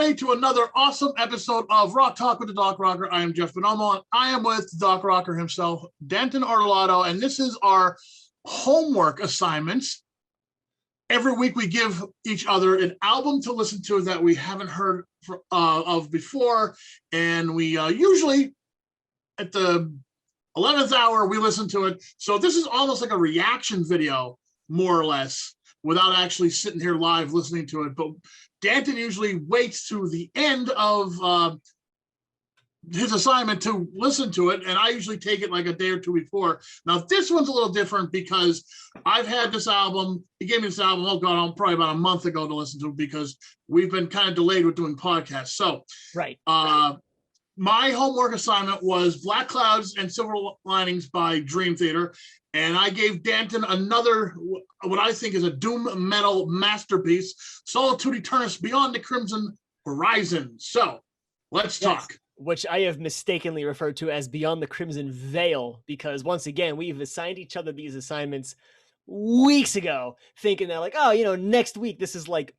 everybody, to another awesome episode of Rock Talk with the Doc Rocker. I am Jeff Bonomo, and I am with the Doc Rocker himself, Danton Arlotto, and this is our homework assignments. Every week we give each other an album to listen to that we haven't heard of before, and we usually, at the 11th hour, we listen to it. So this is almost like a reaction video, more or less, without actually sitting here live listening to it. But Danton usually waits to the end of his assignment to listen to it, and I usually take it like a day or two before. Now, this one's a little different because I've had this album. He gave me this album, probably about a month ago to listen to it because we've been kind of delayed with doing podcasts. So, right. My homework assignment was Black Clouds and Silver Linings by Dream Theater, and I gave Danton another, what I think is a doom metal masterpiece, Solitude Aeturnus, Beyond the Crimson Horizon. So, let's talk. Which I have mistakenly referred to as Beyond the Crimson Veil, because once again, we've assigned each other these assignments weeks ago, thinking that like, oh, next week, this is like,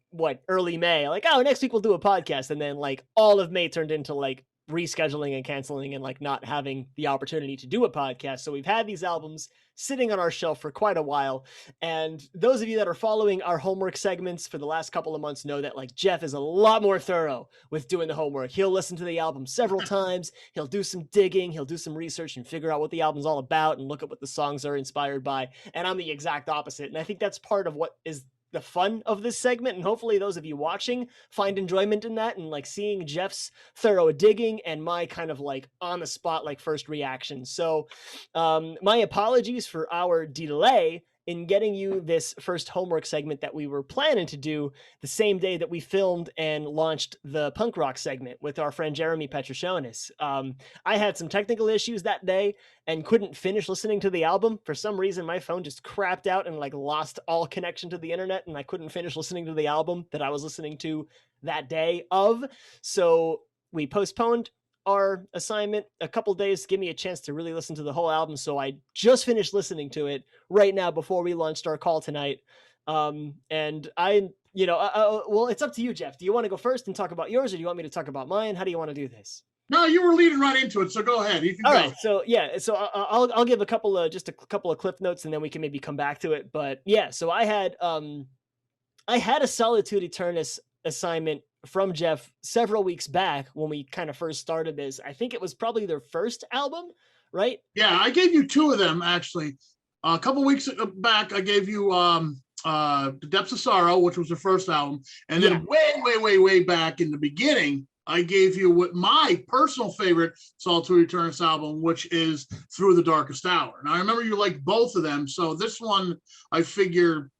early May, like, oh, next week we'll do a podcast. And then like all of May turned into like rescheduling and canceling and like not having the opportunity to do a podcast. So we've had these albums sitting on our shelf for quite a while. And those of you that are following our homework segments for the last couple of months know that like Jeff is a lot more thorough with doing the homework. He'll listen to the album several times. He'll do some digging. He'll do some research and figure out what the album's all about and look at what the songs are inspired by. And I'm the exact opposite. And I think that's part of what is the fun of this segment, and hopefully those of you watching find enjoyment in that and like seeing Jeff's thorough digging and my kind of like on the spot like first reaction. So my apologies for our delay in getting you this first homework segment that we were planning to do the same day that we filmed and launched the punk rock segment with our friend Jeremy Petroshonis. I had some technical issues that day and couldn't finish listening to the album. For some reason, my phone just crapped out and like lost all connection to the internet, and I couldn't finish listening to the album that I was listening to that day of. So we postponed our assignment a couple days to give me a chance to really listen to the whole album. So I just finished listening to it right now before we launched our call tonight. And I, well, it's up to you, Jeff. Do you want to go first and talk about yours, or do you want me to talk about mine? How do you want to do this? No, you were leading right into it, so go ahead. You can All go. right, so yeah, so I'll give a couple of cliff notes, and then we can maybe come back to it. But yeah, so I had a Solitude Aeturnus assignment from Jeff several weeks back when we kind of first started this. I think it was probably their first album, right? Yeah, I gave you two of them actually. A couple weeks back, I gave you The Depths of Sorrow, which was the first album, and then way back in the beginning, I gave you what my personal favorite Solitude Aeturnus album, which is Through the Darkest Hour. And I remember you liked both of them, so this one I figured,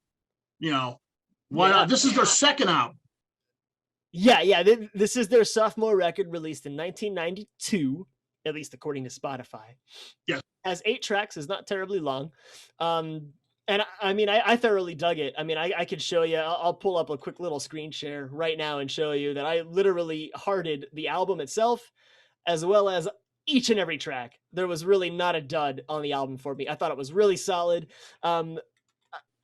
why not? This is their second album. Yeah. This is their sophomore record, released in 1992, at least according to Spotify. Yeah. Has 8 tracks, is not terribly long. And I mean, I thoroughly dug it. I mean, I could show you, I'll pull up a quick little screen share right now and show you that I literally hearted the album itself, as well as each and every track. There was really not a dud on the album for me. I thought it was really solid.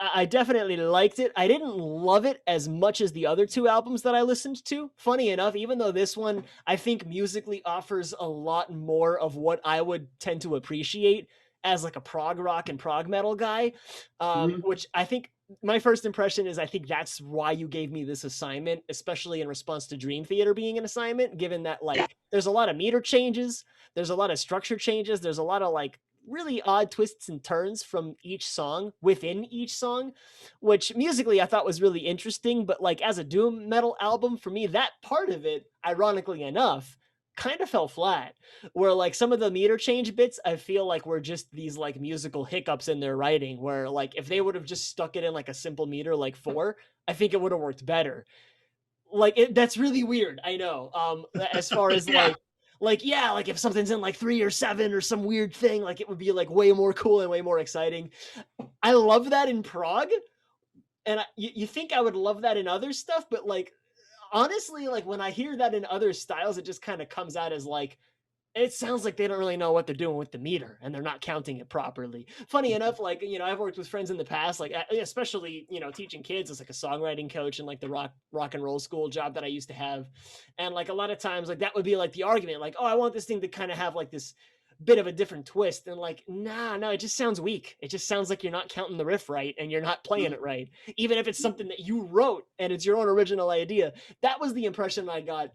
I definitely liked it. I didn't love it as much as the other 2 albums that I listened to. Funny enough, even though this one, I think musically offers a lot more of what I would tend to appreciate as like a prog rock and prog metal guy, which I think my first impression is I think that's why you gave me this assignment, especially in response to Dream Theater being an assignment, given that like there's a lot of meter changes, there's a lot of structure changes, there's a lot of like really odd twists and turns from each song within each song, which musically I thought was really interesting. But like as a doom metal album, for me, that part of it, ironically enough, kind of fell flat, where like some of the meter change bits I feel like were just these like musical hiccups in their writing, where like if they would have just stuck it in like a simple meter like 4, I think it would have worked better. Like that's really weird, I know, as far as like if something's in like 3 or 7 or some weird thing, like it would be like way more cool and way more exciting. I love that in prog, and you think I would love that in other stuff, but like honestly, like when I hear that in other styles, it just kind of comes out as like It sounds like they don't really know what they're doing with the meter and they're not counting it properly. Funny enough, like, I've worked with friends in the past, like, especially, teaching kids as like a songwriting coach and like the rock and roll school job that I used to have. And like a lot of times, like that would be like the argument, like, oh, I want this thing to kind of have like this bit of a different twist. And like, nah, no, it just sounds weak. It just sounds like you're not counting the riff right and you're not playing it right. Even if it's something that you wrote and it's your own original idea. That was the impression I got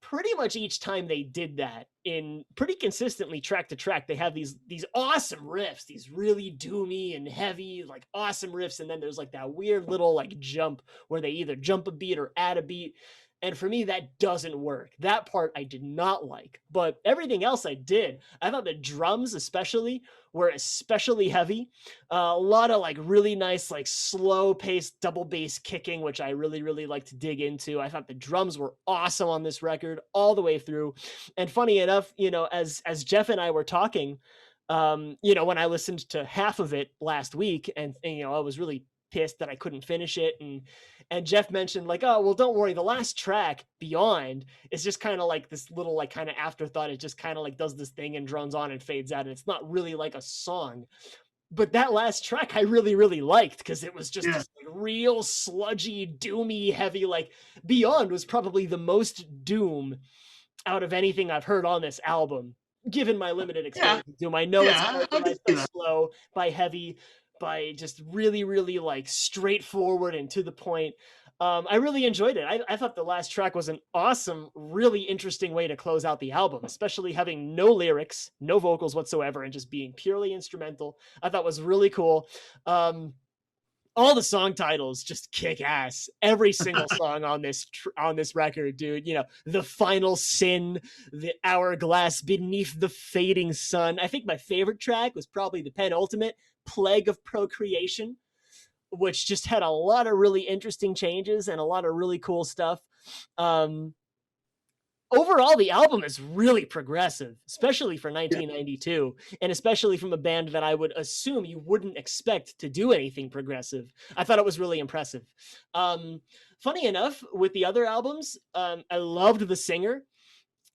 pretty much each time they did that, in pretty consistently track to track. They have these awesome riffs, these really doomy and heavy, like awesome riffs, and then there's like that weird little like jump where they either jump a beat or add a beat. And for me, that doesn't work. That part I did not like, but everything else I did. I thought the drums, especially, were especially heavy. A lot of like really nice, like slow paced double bass kicking, which I really, really like to dig into. I thought the drums were awesome on this record all the way through. And funny enough, as Jeff and I were talking, when I listened to half of it last week, and I was really pissed that I couldn't finish it, and Jeff mentioned like, oh well, don't worry, the last track, Beyond, is just kind of like this little like kind of afterthought. It just kind of like does this thing and drones on and fades out, and it's not really like a song. But that last track I really, really liked because it was just this like real sludgy, doomy, heavy. Like Beyond was probably the most doom out of anything I've heard on this album, given my limited experience with doom. I know it's characterized by slow, by heavy, by just really, really like straightforward and to the point. I really enjoyed it. I thought the last track was an awesome, really interesting way to close out the album, especially having no lyrics, no vocals whatsoever, and just being purely instrumental. I thought was really cool. All the song titles just kick ass. Every single song on this record, dude. The Final Sin, The Hourglass, Beneath the Fading Sun. I think my favorite track was probably the penultimate, Plague of Procreation, which just had a lot of really interesting changes and a lot of really cool stuff. Overall, the album is really progressive, especially for 1992, and especially from a band that I would assume you wouldn't expect to do anything progressive. I thought it was really impressive. Funny enough, with the other albums, I loved the singer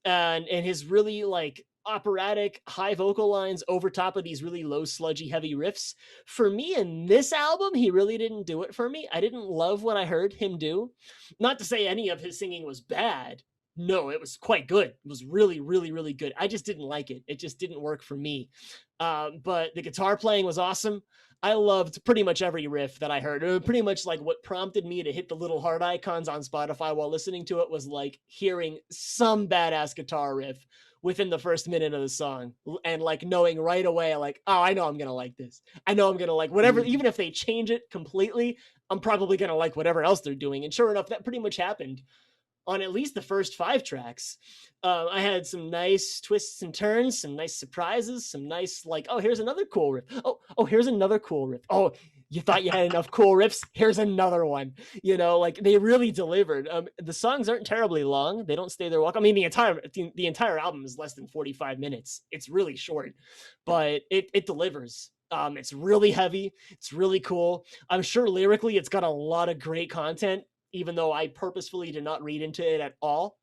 and his really like operatic high vocal lines over top of these really low, sludgy, heavy riffs. For me, in this album, he really didn't do it for me. I didn't love what I heard him do. Not to say any of his singing was bad. No, it was quite good. It was really, really, really good. I just didn't like it. It just didn't work for me. But the guitar playing was awesome. I loved pretty much every riff that I heard. Pretty much like what prompted me to hit the little heart icons on Spotify while listening to it was like hearing some badass guitar riff within the first minute of the song and like knowing right away, like, oh, I know I'm going to like this. I know I'm going to like whatever, even if they change it completely, I'm probably going to like whatever else they're doing. And sure enough, that pretty much happened on at least the first 5 tracks. I had some nice twists and turns, some nice surprises, some nice like, oh, here's another cool riff. Oh, here's another cool riff. Oh, you thought you had enough cool riffs? Here's another one. Like they really delivered. The songs aren't terribly long. They don't stay there walk. I mean, the entire album is less than 45 minutes. It's really short, but it delivers. It's really heavy. It's really cool. I'm sure lyrically it's got a lot of great content, even though I purposefully did not read into it at all.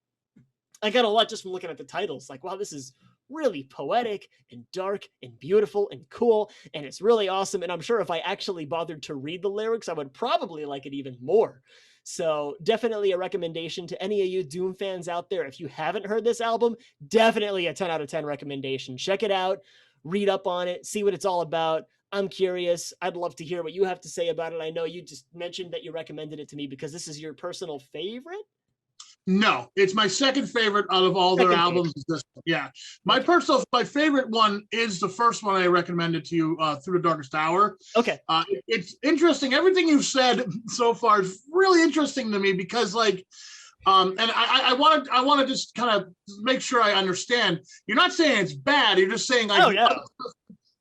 I got a lot just from looking at the titles. Like, wow, this is really poetic and dark and beautiful and cool, and it's really awesome. And I'm sure if I actually bothered to read the lyrics, I would probably like it even more. So definitely a recommendation to any of you Doom fans out there. If you haven't heard this album, definitely a 10 out of 10 recommendation. Check it out, read up on it, see what it's all about. I'm curious. I'd love to hear what you have to say about it. I know you just mentioned that you recommended it to me because this is your personal favorite. No, it's my second favorite out of all their albums. Yeah, my favorite one is the first one I recommended to you, Through the Darkest Hour. Okay. It's interesting. Everything you've said so far is really interesting to me because, like, and I want to just kind of make sure I understand. You're not saying it's bad. You're just saying like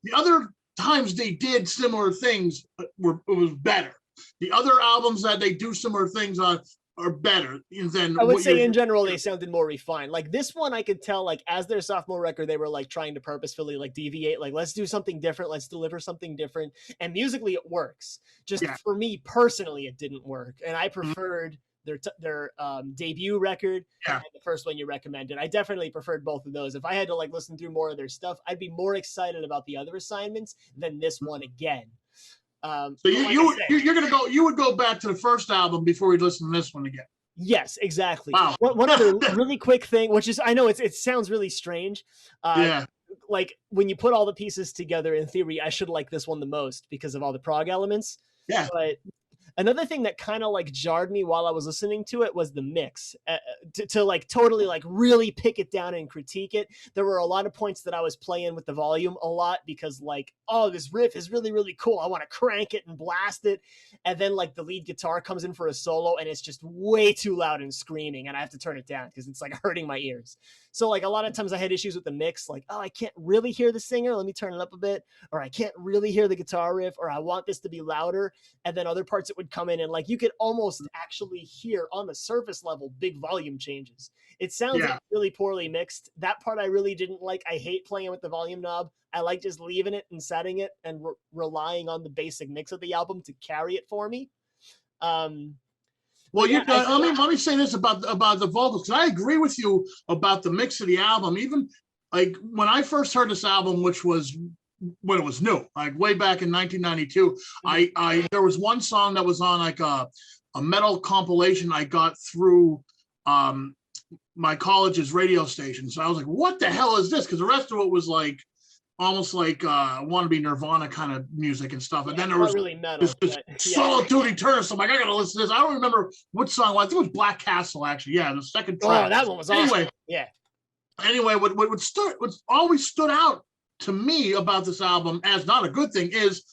the other times they did similar things it was better. The other albums that they do similar things on are better than I would say in general they sounded more refined. Like this one I could tell, like as their sophomore record they were like trying to purposefully like deviate, like let's do something different, let's deliver something different, and musically it works. Just for me personally it didn't work, and I preferred their debut record, Yeah. and the first one you recommended. I definitely preferred both of those. If I had to like listen through more of their stuff, I'd be more excited about the other assignments than this one again. So like you would go back to the first album before we listen to this one again. Yes, exactly. Wow. One other really quick thing, which is, I know it sounds really strange. Yeah. Like when you put all the pieces together, in theory, I should like this one the most because of all the prog elements. Yeah. But another thing that kind of like jarred me while I was listening to it was the mix. To like totally like really pick it down and critique it, there were a lot of points that I was playing with the volume a lot because like, oh, this riff is really, really cool. I want to crank it and blast it. And then like the lead guitar comes in for a solo and it's just way too loud and screaming and I have to turn it down because it's like hurting my ears. So like a lot of times I had issues with the mix, like, oh, I can't really hear the singer. Let me turn it up a bit. Or I can't really hear the guitar riff, or I want this to be louder. And then other parts it would come in and like you could almost actually hear on the surface level big volume changes. It sounds like really poorly mixed. That part I really didn't like. I hate playing with the volume knob. I like just leaving it and setting it and relying on the basic mix of the album to carry it for me. Well, let me say this about the vocals, because I agree with you about the mix of the album. Even like when I first heard this album, which was when it was new, like way back in 1992, I there was one song that was on like a metal compilation I got through my college's radio station. So I was like, what the hell is this? Because the rest of it was like almost like wannabe Nirvana kind of music and stuff. And then there was really metal, this Solitude Aeturnus. I'm like, I gotta listen to this. I don't remember which song. I think it was Black Castle, actually. Yeah, the second track. Oh, that one was awesome. Anyway, yeah. Anyway, what always stood out to me about this album as not a good thing is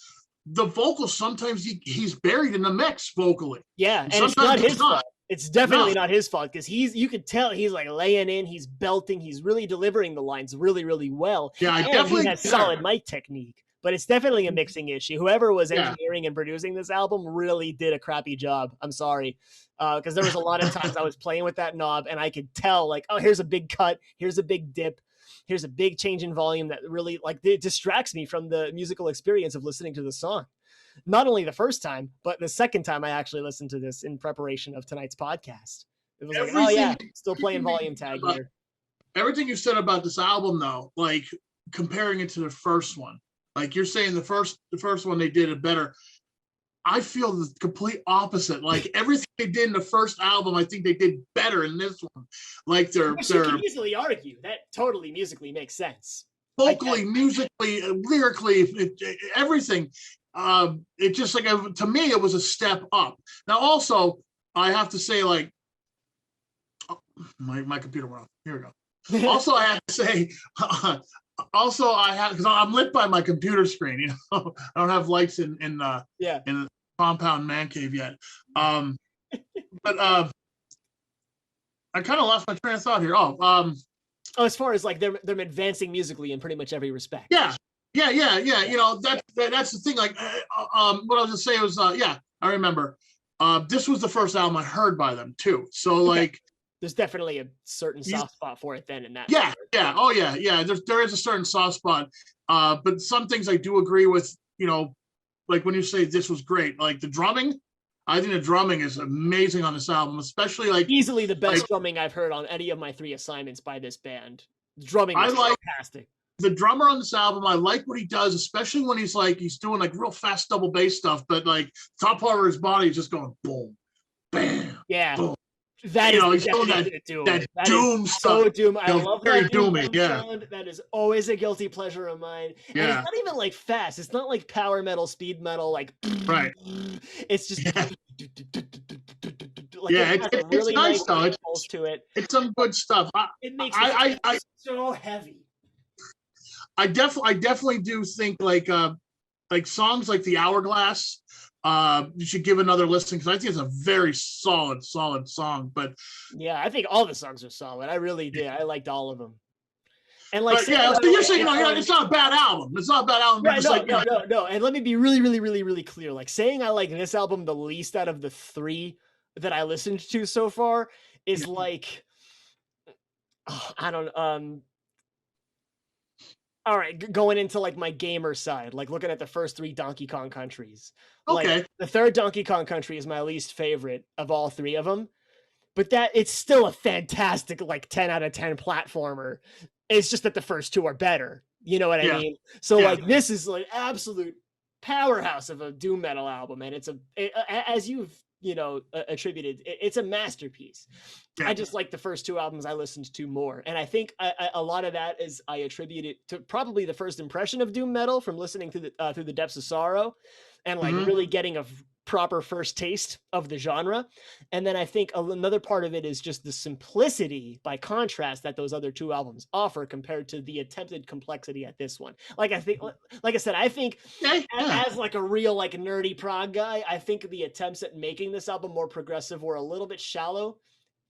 the vocals. Sometimes he's buried in the mix vocally. Yeah, and it's not his fault. It's definitely not his fault because you could tell he's like laying in, he's belting, he's really delivering the lines really, really well. Yeah, he has solid mic technique, but it's definitely a mixing issue. Whoever was engineering and producing this album really did a crappy job. I'm sorry. Because there was a lot of times I was playing with that knob and I could tell like, oh, here's a big cut, here's a big dip, here's a big change in volume that really like it distracts me from the musical experience of listening to the song. Not only the first time, but the second time I actually listened to this in preparation of tonight's podcast. It was like, oh yeah, still playing volume tag here. Everything you said about this album, though, like comparing it to the first one, like you're saying the first one they did it better. I feel the complete opposite. Like everything they did in the first album, I think they did better in this one. Like you can easily argue that totally musically makes sense. Vocally, musically, lyrically, everything. It just like to me it was a step up. Now also I have to say, like, my computer went off. Here we go. Also I have to say because I'm lit by my computer screen, you know. I don't have lights in the compound man cave yet. But I kind of lost my train of thought here. As far as like they're advancing musically in pretty much every respect. Yeah. You know, that's the thing. Like, what I was gonna say was, I remember. This was the first album I heard by them too. So like, there's definitely a certain soft spot for it then in that. Yeah. Oh yeah. There is a certain soft spot. But some things I do agree with. You know, like when you say this was great, like the drumming. I think the drumming is amazing on this album, especially like easily the best drumming I've heard on any of my 3 assignments by this band. The drumming is fantastic. The drummer on this album, I like what he does, especially when he's doing like real fast double bass stuff, but like top part of his body is just going boom, bam, boom. That is he's doing that doom stuff. So doom. I love very that doomy. Sound. That is always a guilty pleasure of mine. And it's not even like fast. It's not like power metal, speed metal, like right. It's just like it's really nice though. It's some good stuff. It makes it so heavy. I definitely do think like songs like The Hourglass, you should give another listen because I think it's a very solid song. But yeah, I think all the songs are solid. I really did. I liked all of them. And like, so you're saying it's not a bad album. It's not a bad album. Right, no. And let me be really, really, really, really clear. Like saying I like this album the least out of the 3 that I listened to so far is like, I don't. All right, going into like my gamer side, like looking at the first 3 Donkey Kong countries. Okay. Like the third Donkey Kong country is my least favorite of all 3 of them. but that it's still a fantastic like 10 out of 10 platformer. It's just that the first two are better. You know what I mean? So like this is like absolute powerhouse of a doom metal album, and as you've attributed, it's a masterpiece. I just like the first two albums I listened to more, and I think a lot of that is I attribute it to probably the first impression of doom metal from listening through the Depths of Sorrow, and like really getting a proper first taste of the genre. And then I think another part of it is just the simplicity by contrast that those other two albums offer compared to the attempted complexity at this one. Like I think, like I said, I think as like a real like nerdy prog guy, I think the attempts at making this album more progressive were a little bit shallow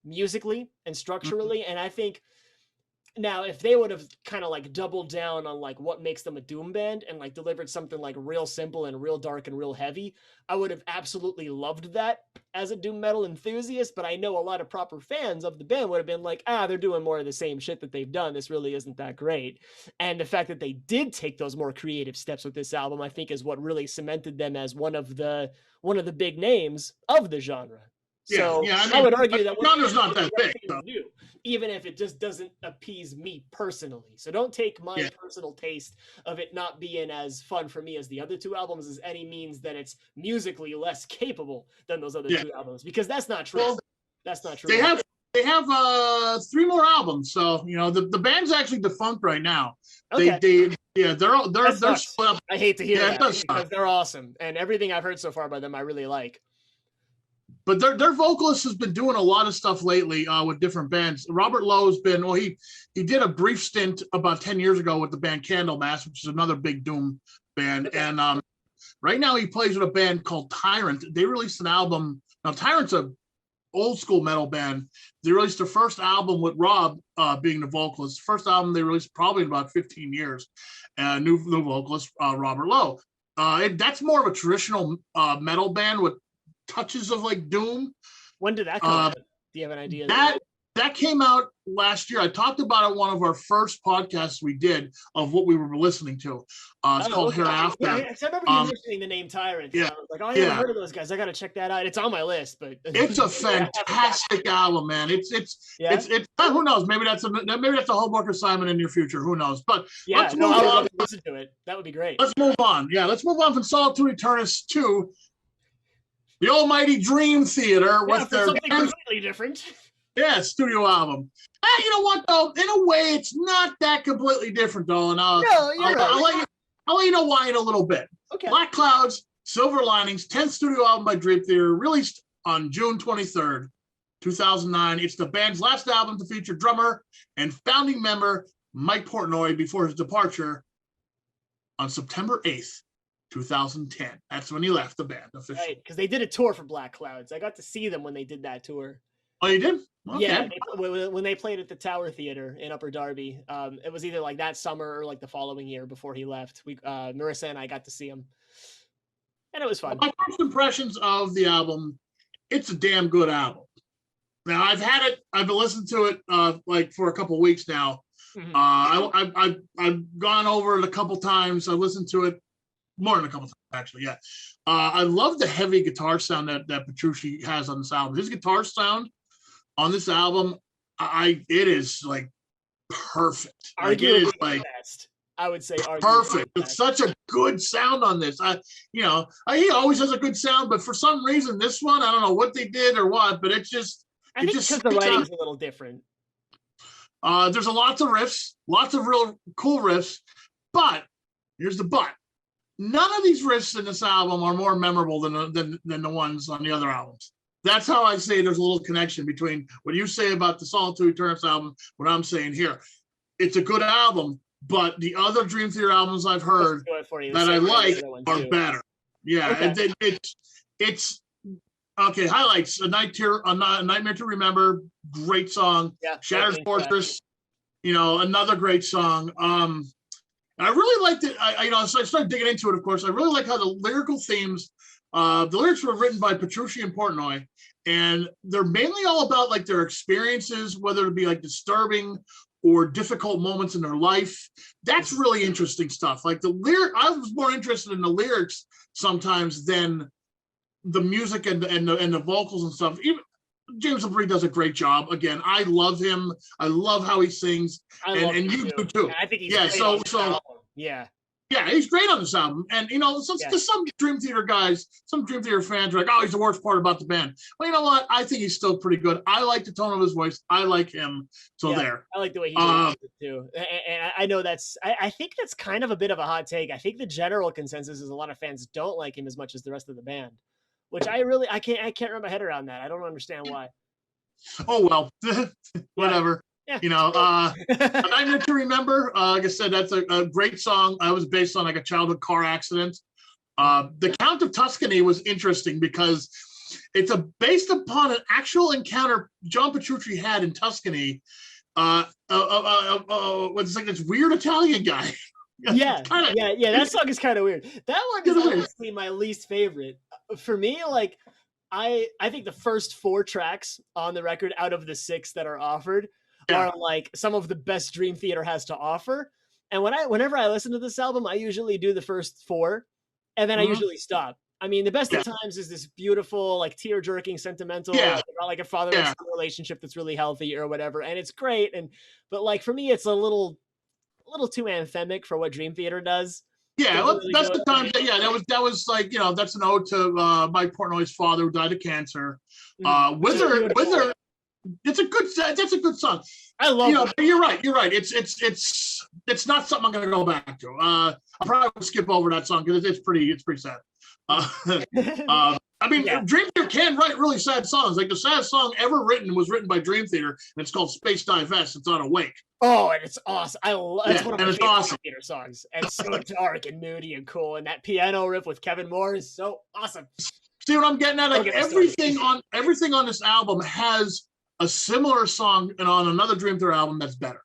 musically and structurally. And I think now if they would have kind of like doubled down on like what makes them a doom band and like delivered something like real simple and real dark and real heavy, I would have absolutely loved that as a doom metal enthusiast. But I know a lot of proper fans of the band would have been like, they're doing more of the same shit that they've done. This really isn't that great. And the fact that they did take those more creative steps with this album, I think is what really cemented them as one of the big names of the genre. So I would argue that genre's not that big, even if it just doesn't appease me personally. So don't take my personal taste of it not being as fun for me as the other two albums as any means that it's musically less capable than those other two albums, because that's not true. Well, that's not true. They have 3 more albums, so the band's actually defunct right now. Okay. They're split up. I hate to hear that because they're awesome, and everything I've heard so far by them I really like. But their vocalist has been doing a lot of stuff lately with different bands. Robert Lowe's been, he did a brief stint about 10 years ago with the band Candlemass, which is another big doom band. Okay. And right now he plays with a band called Tyrant. They released an album. Now Tyrant's a old school metal band. They released their first album with Rob being the vocalist. First album they released probably in about 15 years. New vocalist, Robert Lowe. That's more of a traditional metal band with touches of like doom. When did that come out? Do you have an idea? That came out last year. I talked about it one of our first podcasts we did of what we were listening to. It's called Hereafter. I remember you mentioning the name Tyrant. I was like, I haven't heard of those guys. I got to check that out. It's on my list, but it's a fantastic album, man. It's who knows? Maybe that's a homework assignment in your future. Who knows? But let's move on. Love to listen to it. That would be great. Let's move on. Yeah, let's move on from Solitude Aeturnus to the Almighty Dream Theater with their something completely different. Yeah, studio album. You know what though? In a way, it's not that completely different though. And I'll let you know why in a little bit. Okay. Black Clouds, Silver Linings, 10th studio album by Dream Theater, released on June 23rd, 2009. It's the band's last album to feature drummer and founding member Mike Portnoy before his departure on September 8th. 2010. That's when he left the band officially. Right, because they did a tour for Black Clouds. I got to see them when they did that tour. Oh, you did? Okay. Yeah, when they played at the Tower Theater in Upper Darby. It was either like that summer or like the following year before he left. Marissa and I got to see him, and it was fun. My first impressions of the album, it's a damn good album. Now I've been listening to it like for a couple of weeks now. Mm-hmm. I've gone over it a couple times. I listened to it more than a couple times, actually. Yeah. I love the heavy guitar sound that Petrucci has on this album. His guitar sound on this album, it is like perfect. Like, it is like best. I would say perfect. It's such a good sound on this. He always has a good sound, but for some reason, this one, I don't know what they did or what, but I think because the writing's a little different. There's lots of riffs, lots of real cool riffs, but here's the but. None of these riffs in this album are more memorable than the ones on the other albums. That's how I say there's a little connection between what you say about the Solitude Aeturnus album, what I'm saying here. It's a good album, but the other Dream Theater albums I've heard that I like are better. Yeah, okay. It's okay. Highlights: A Nightmare to Remember, great song. Yeah, Shattered Fortress, another great song. I really liked it. So I started digging into it, of course. I really like how the lyrical themes, the lyrics were written by Petrucci and Portnoy, and they're mainly all about like their experiences, whether it be like disturbing or difficult moments in their life. That's really interesting stuff. Like I was more interested in the lyrics sometimes than the music and the vocals and stuff. Even James LaBrie does a great job. Again, I love him. I love how he sings, and you do too. I think he's yeah. great So on this album. Yeah. Yeah, he's great on this album. And, some Dream Theater guys, some Dream Theater fans are like, oh, he's the worst part about the band. Well, you know what? I think he's still pretty good. I like the tone of his voice. I like him. So there. I like the way he does it too. And I know I think that's kind of a bit of a hot take. I think the general consensus is a lot of fans don't like him as much as the rest of the band, which I can't wrap my head around that. I don't understand why. Oh, well, whatever. Yeah. A Nightmare to Remember, like I said, that's a great song. I was based on like a childhood car accident. The Count of Tuscany was interesting because it's based upon an actual encounter John Petrucci had in Tuscany. What's like this weird Italian guy. Yeah, that song is kind of weird. That one is honestly my least favorite. For me, like I think the first 4 tracks on the record out of the 6 that are offered are like some of the best Dream Theater has to offer. And whenever I listen to this album, I usually do the first 4 and then I usually stop. I mean, The Best of Times is this beautiful, like tear-jerking, sentimental, about like a father and son relationship that's really healthy or whatever. And it's great. But like for me, it's a little too anthemic for what Dream Theater does. Yeah, that's the time. That was like, that's an ode to Mike Portnoy's father who died of cancer. Wither, that's a good song. I love it. You're right. It's not something I'm going to go back to. I'll probably skip over that song because it's pretty sad. I mean, Dream Theater can write really sad songs. Like the saddest song ever written was written by Dream Theater, and it's called Space Divest. It's on Awake. Oh, and it's awesome. It's one of my favorite awesome. Theater songs. And it's so dark and moody and cool. And that piano riff with Kevin Moore is so awesome. See what I'm getting at? Like everything on this album has a similar song and on another Dream Theater album that's better.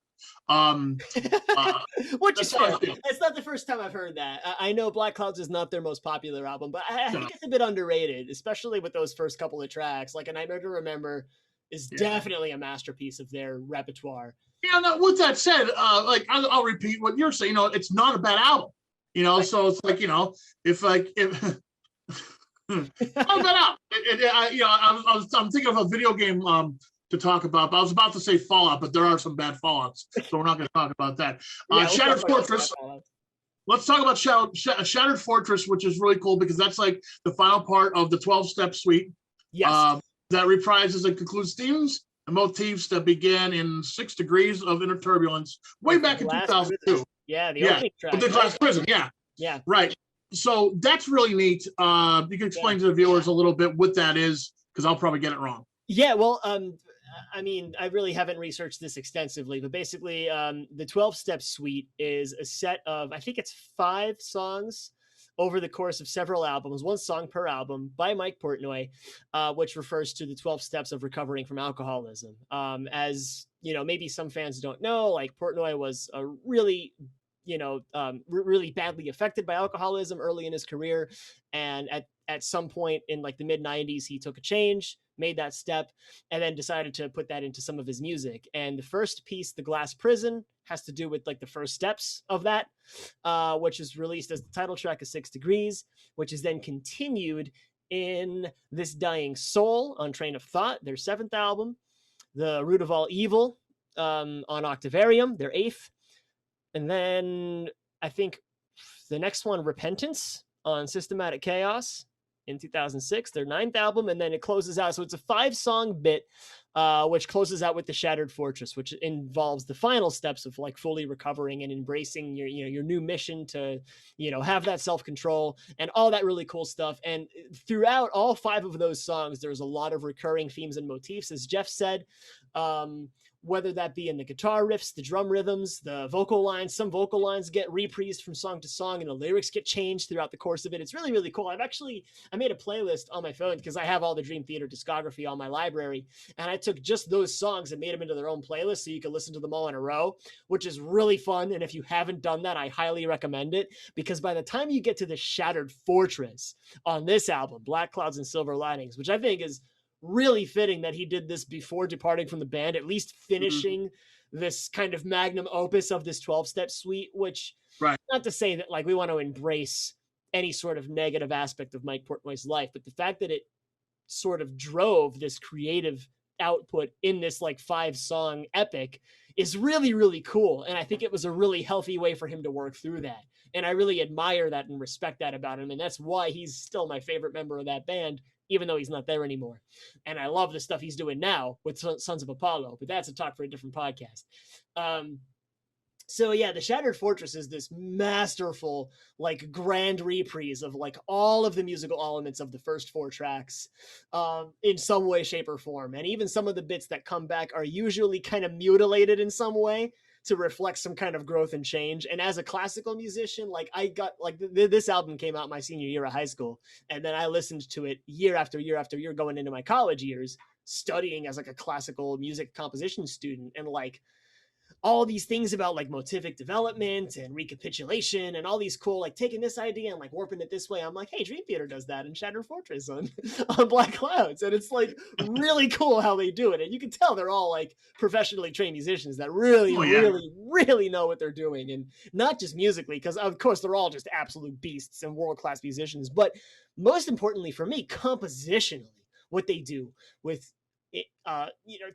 Which is fair. It's not the first time I've heard that. I know Black Clouds is not their most popular album, but I think it's a bit underrated, especially with those first couple of tracks. Like A Nightmare to Remember is definitely a masterpiece of their repertoire. Yeah, no, with that said, like I'll repeat what you're saying. It's not a bad album. So it's like, if not a bad album. I'm thinking of a video game to talk about, but I was about to say Fallout, but there are some bad Fallouts, so we're not going to talk about that. Shattered Fortress. Let's talk about Shattered Fortress, which is really cool because that's like the final part of the 12-step suite. Yes. That reprises and concludes themes and motifs that began in 6 Degrees of Inner Turbulence way back in 2002. Yeah, the opening track. The Glass Prison, yeah. Right. So that's really neat. You can explain to the viewers a little bit what that is, because I'll probably get it wrong. Yeah, well, I mean, I really haven't researched this extensively, but basically the 12-step suite is a set of, I think it's 5 songs over the course of several albums, 1 song per album by Mike Portnoy, which refers to the 12 steps of recovering from alcoholism. As, maybe some fans don't know, like Portnoy was a really really badly affected by alcoholism early in his career. And at some point in like the mid 90s, he took a change, made that step, and then decided to put that into some of his music. And the first piece, The Glass Prison, has to do with like the first steps of that, which is released as the title track of 6 Degrees, which is then continued in This Dying Soul on Train of Thought, their 7th album, The Root of All Evil on Octavarium, their 8th. And then I think the next one, Repentance on Systematic Chaos in 2006, their 9th album. And then it closes out. So it's a 5-song bit, which closes out with the Shattered Fortress, which involves the final steps of like fully recovering and embracing your new mission to, have that self-control and all that really cool stuff. And throughout all 5 of those songs, there's a lot of recurring themes and motifs, as Jeff said, whether that be in the guitar riffs, the drum rhythms, the vocal lines. Some vocal lines get reprised from song to song and the lyrics get changed throughout the course of it. It's really, really cool. I made a playlist on my phone because I have all the Dream Theater discography on my library. And I took just those songs and made them into their own playlist so you can listen to them all in a row, which is really fun. And if you haven't done that, I highly recommend it, because by the time you get to the Shattered Fortress on this album, Black Clouds and Silver Linings, which I think is really fitting that he did this before departing from the band, at least finishing this kind of magnum opus of this 12-step suite, which, not to say that like we want to embrace any sort of negative aspect of Mike Portnoy's life, but the fact that it sort of drove this creative output in this like 5-song epic is really, really cool. And I think it was a really healthy way for him to work through that. And I really admire that and respect that about him. And that's why he's still my favorite member of that band, even though he's not there anymore. And I love the stuff he's doing now with Sons of Apollo, but that's a talk for a different podcast. So yeah, the Shattered Fortress is this masterful, like grand reprise of like all of the musical elements of the first 4 tracks, in some way, shape, or form. And even some of the bits that come back are usually kind of mutilated in some way to reflect some kind of growth and change. And as a classical musician, like I got like this album came out my senior year of high school, and then I listened to it year after year after year going into my college years, studying as like a classical music composition student, and like all these things about like motivic development and recapitulation and all these cool, like taking this idea and like warping it this way. I'm like, hey, Dream Theater does that in Shattered Fortress on, on Black Clouds. And it's like really cool how they do it. And you can tell they're all like professionally trained musicians that really, really know what they're doing. And not just musically, because of course they're all just absolute beasts and world-class musicians. But most importantly for me, compositionally, what they do with it,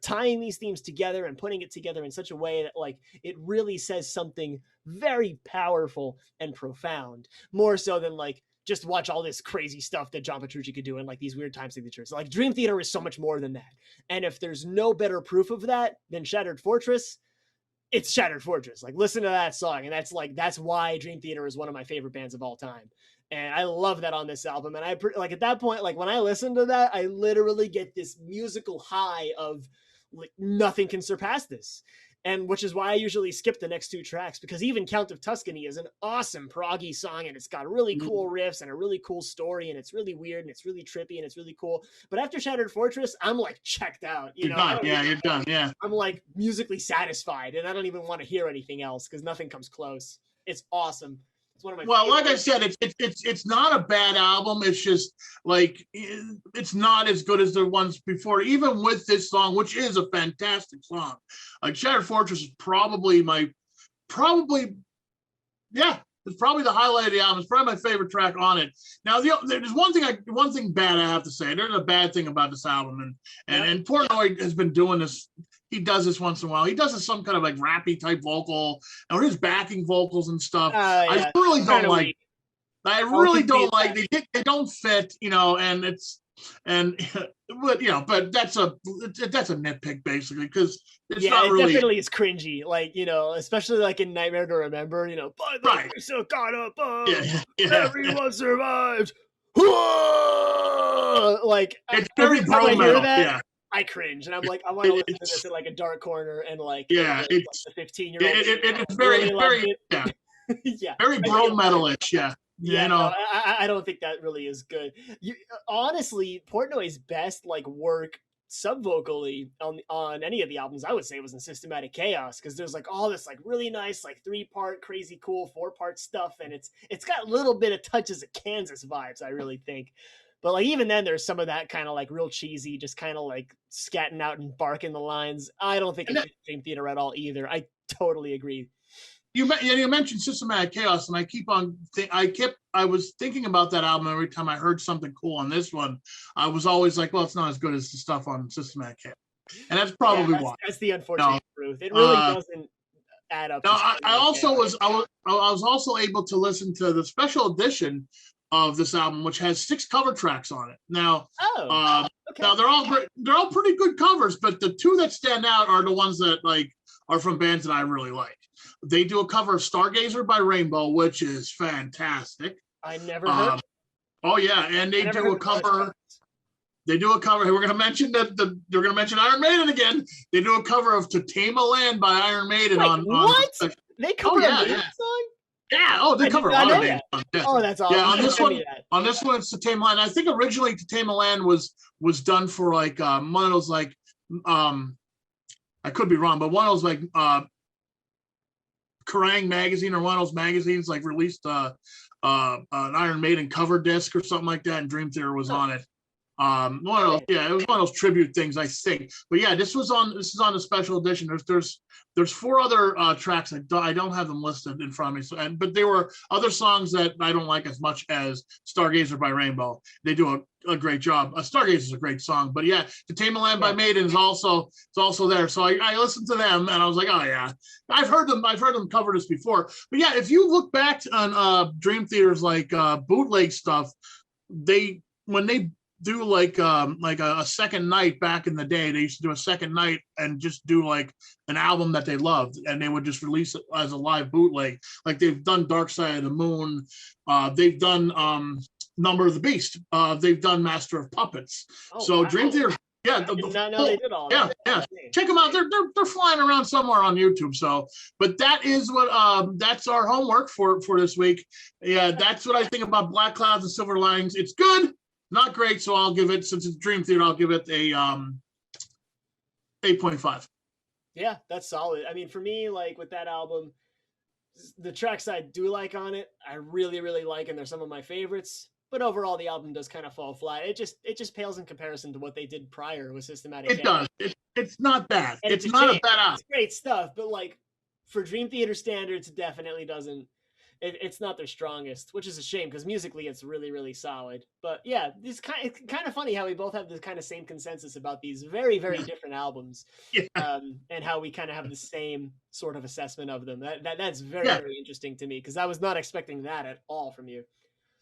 tying these themes together and putting it together in such a way that like it really says something very powerful and profound, more so than like just watch all this crazy stuff that John Petrucci could do in like these weird time signatures. Like Dream Theater is so much more than that. And if there's no better proof of that than Shattered Fortress, it's Shattered Fortress. Like listen to that song. And that's why Dream Theater is one of my favorite bands of all time. And I love that on this album. And I like at that point, like when I listen to that, I literally get this musical high of like nothing can surpass this. And which is why I usually skip the next 2 tracks, because even Count of Tuscany is an awesome proggy song, and it's got really cool riffs and a really cool story, and it's really weird and it's really trippy and it's really cool. But after Shattered Fortress, I'm like checked out. You're done. You're done. Yeah. I'm like musically satisfied, and I don't even want to hear anything else because nothing comes close. It's awesome. One of my well, like I said, it's not a bad album. It's just like it's not as good as the ones before. Even with this song, which is a fantastic song, like Shattered Fortress is probably it's probably the highlight of the album. It's probably my favorite track on it. Now, there's one thing bad I have to say. There's a bad thing about this album, and Portnoy has been doing this. He does this once in a while. He does some kind of like rappy type vocal, or his backing vocals and stuff. I really don't like. I really don't like. They don't fit, and it's but that's a nitpick basically, because it's not really. It definitely is cringy, like especially like in Nightmare to Remember, by the grace of God above, everyone survives. Like it's very bro metal. Yeah. I cringe, and I'm like, I want to listen to this in like a dark corner and like it's the 15-year-old. It's very very bro metalish. I don't think that really is good. Honestly, Portnoy's best like work subvocally on any of the albums, I would say, was in Systematic Chaos, because there's like all this like really nice like 3-part crazy cool 4-part stuff, and it's got a little bit of touches of Kansas vibes, I really think. But like even then, there's some of that kind of like real cheesy, just kind of like scatting out and barking the lines. I don't think it's Dream Theater at all either. I totally agree. You mentioned Systematic Chaos, and I was thinking about that album every time I heard something cool on this one. I was always like, well, it's not as good as the stuff on Systematic Chaos, and that's probably why. That's the unfortunate truth. It really doesn't add up. Now, I was also able to listen to the special edition of this album, which has 6 cover tracks on it. Now, now they're all pretty good covers, but the 2 that stand out are the ones that like are from bands that I really like. They do a cover of Stargazer by Rainbow, which is fantastic. I never heard. Oh yeah, and they do a cover. They do a cover. We're going to mention they're going to mention Iron Maiden again. They do a cover of "To Tame a Land" by Iron Maiden. What? They cover a Maiden song? Yeah. Oh, they cover a lot of Maiden songs. Yeah. Oh, that's awesome. Yeah, on this one, it's "To Tame a Land." I think originally "To Tame a Land" was done for like one of those like I could be wrong, but one of those like Kerrang magazine, or one of those magazines like released an Iron Maiden cover disc or something like that, and Dream Theater was on it. One of those, yeah, it was one of those tribute things, I think. But yeah, this is on a special edition. There's four other tracks. I don't have them listed in front of me. So, but there were other songs that I don't like as much as Stargazer by Rainbow. They do a great job. Stargazer is a great song, but yeah, To Tame a Land by Maiden is also there. So I listened to them and I was like, oh yeah, I've heard them cover this before. But yeah, if you look back on Dream Theater's like bootleg stuff, when they do like a second night back in the day, they used to do a second night and just do like an album that they loved, and they would just release it as a live bootleg. Like they've done Dark Side of the Moon, they've done Number of the Beast, they've done Master of Puppets. So wow. Dream Theater, yeah, I did not know they did all that. Yeah. Check them out. They're flying around somewhere on YouTube. So, but that is what that's our homework for this week. Yeah, that's what I think about Black Clouds and Silver Linings. It's good. Not great, so I'll give it, since it's Dream Theater, I'll give it a 8.5. Yeah, that's solid. I mean, for me, like with that album, the tracks I do like on it, I really, really like, and they're some of my favorites. But overall, the album does kind of fall flat. It just pales in comparison to what they did prior with Systematic. It does. It's not bad. And it's not a bad album. It's great stuff, but like for Dream Theater standards, it definitely doesn't. It's not their strongest, which is a shame because musically it's really, really solid. But yeah, it's kind of funny how we both have this kind of same consensus about these very, very different albums, and how we kind of have the same sort of assessment of them. That's very, very interesting to me because I was not expecting that at all from you.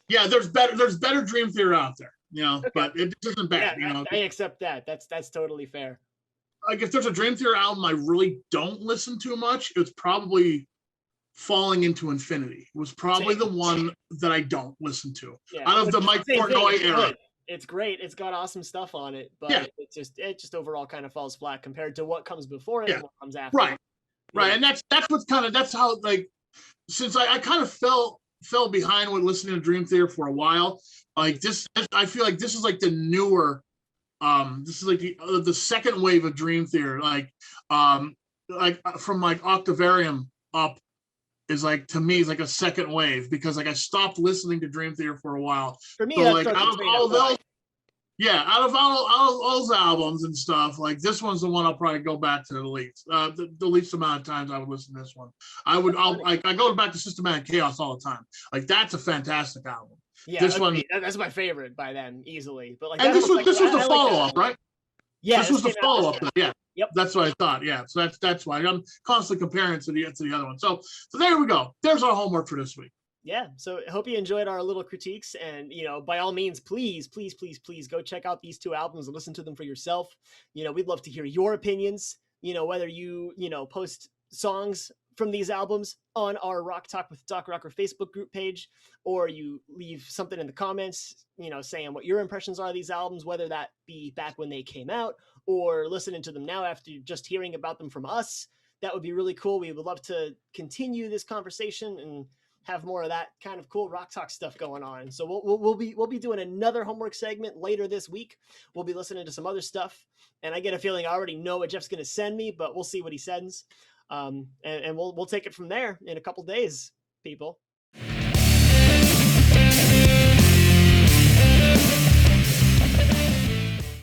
Yeah, there's better Dream Theater out there, okay. But it isn't bad. Yeah, I accept that. That's totally fair. Like if there's a Dream Theater album I really don't listen to much, it's probably Falling into Infinity. It was probably the one that I don't listen to out of the Mike Portnoy era. It's great. It's got awesome stuff on it, but it just overall kind of falls flat compared to what comes before it and what comes after. Right. And that's how, like, since I kind of fell behind with listening to Dream Theater for a while. Like this, I feel like this is like the newer. This is like the second wave of Dream Theater. Like from like Octavarium up. Is like, to me, is like a second wave because like I stopped listening to Dream Theater for a while. For me, so like out of all those albums and stuff, like this one's the one I'll probably go back to the least amount of times I would listen to this one. I go back to Systematic Chaos all the time. Like that's a fantastic album. Yeah, that's my favorite by them easily. But like, and this was the follow up, right? Yeah, this was the follow up. Yeah. Yep. That's what I thought. Yeah. So that's why I'm constantly comparing it to the other one. So there we go. There's our homework for this week. Yeah. So I hope you enjoyed our little critiques, and by all means, please go check out these two albums and listen to them for yourself. We'd love to hear your opinions. Whether you post songs from these albums on our Rock Talk with Doc Rocker Facebook group page, or you leave something in the comments, saying what your impressions are of these albums, whether that be back when they came out or listening to them now after just hearing about them from us. That would be really cool. We would love to continue this conversation and have more of that kind of cool Rock Talk stuff going on. So we'll be doing another homework segment later this week. We'll be listening to some other stuff, and I get a feeling I already know what Jeff's going to send me, but we'll see what he sends. And we'll take it from there in a couple days, people.